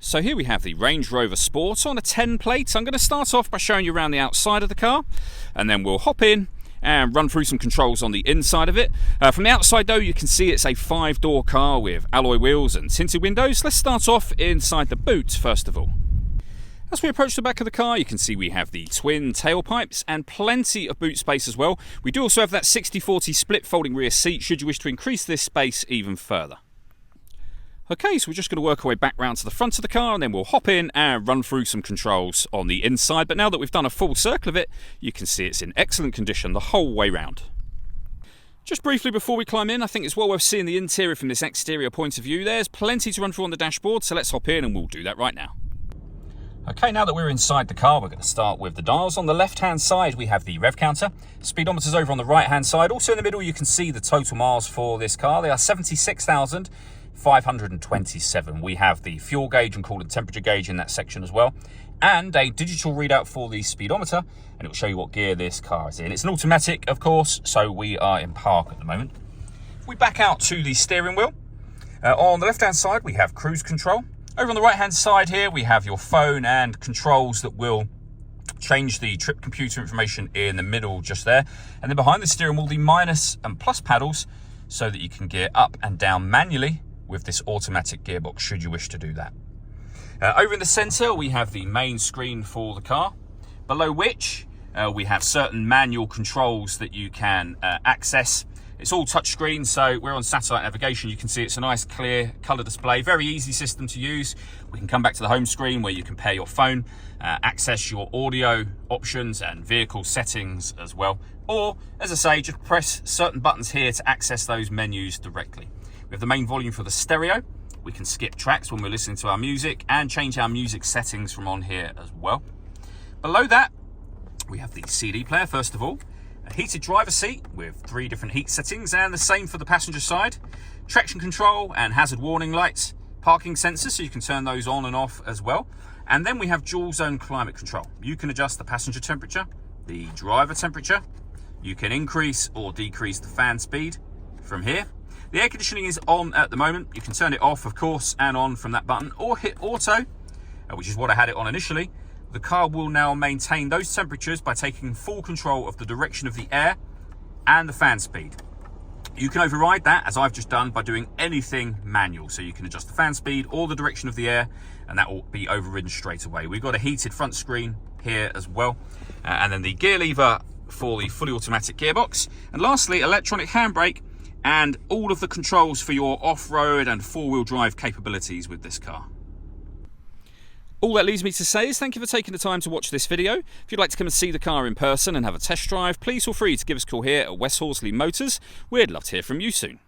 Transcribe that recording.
So here we have the Range Rover Sport on a 10 plate. I'm going to start off by showing you around the outside of the car, and then we'll hop in and run through some controls on the inside of it. From the outside though, you can see it's a 5-door car with alloy wheels and tinted windows. Let's start off inside the boot first of all. As we approach the back of the car, you can see we have the twin tailpipes and plenty of boot space as well. We do also have that 60/40 split folding rear seat should you wish to increase this space even further. Okay, so we're just going to work our way back round to the front of the car, and then we'll hop in and run through some controls on the inside. But now that we've done a full circle of it, you can see it's in excellent condition the whole way round. Just briefly before we climb in, I think it's well worth seeing the interior from this exterior point of view. There's plenty to run through on the dashboard, so let's hop in and we'll do that right now. Okay, now that we're inside the car, we're going to start with the dials. On the left-hand side, we have the rev counter. Speedometer's over on the right-hand side. Also in the middle, you can see the total miles for this car. They are 76,527. We have the fuel gauge and coolant temperature gauge in that section as well, and a digital readout for the speedometer, and it will show you what gear this car is in. It's an automatic, of course, so we are in park at the moment. If we back out to the steering wheel, on the left-hand side, we have cruise control. Over on the right-hand side here, we have your phone and controls that will change the trip computer information in the middle just there. And then behind the steering wheel, the minus and plus paddles so that you can gear up and down manually with this automatic gearbox should you wish to do that. Over in the center, we have the main screen for the car, below which we have certain manual controls that you can access. It's all touchscreen, so we're on satellite navigation. You can see it's a nice clear colour display, very easy system to use. We can come back to the home screen where you can pair your phone, access your audio options and vehicle settings as well. Or, as I say, just press certain buttons here to access those menus directly. We have the main volume for the stereo. We can skip tracks when we're listening to our music and change our music settings from on here as well. Below that, we have the CD player first of all. A heated driver seat with 3 different heat settings, and the same for the passenger side. Traction control and hazard warning lights, parking sensors so you can turn those on and off as well. And then we have dual zone climate control. You can adjust the passenger temperature, the driver temperature. You can increase or decrease the fan speed from here. The air conditioning is on at the moment. You can turn it off, of course, and on from that button, or hit auto, which is what I had it on initially. The car will now maintain those temperatures by taking full control of the direction of the air and the fan speed. You can override that, as I've just done, by doing anything manual. So you can adjust the fan speed or the direction of the air, and that will be overridden straight away. We've got a heated front screen here as well, and then the gear lever for the fully automatic gearbox. And lastly, electronic handbrake and all of the controls for your off-road and four-wheel drive capabilities with this car. All that leaves me to say is thank you for taking the time to watch this video. If you'd like to come and see the car in person and have a test drive, please feel free to give us a call here at West Horsley Motors. We'd love to hear from you soon.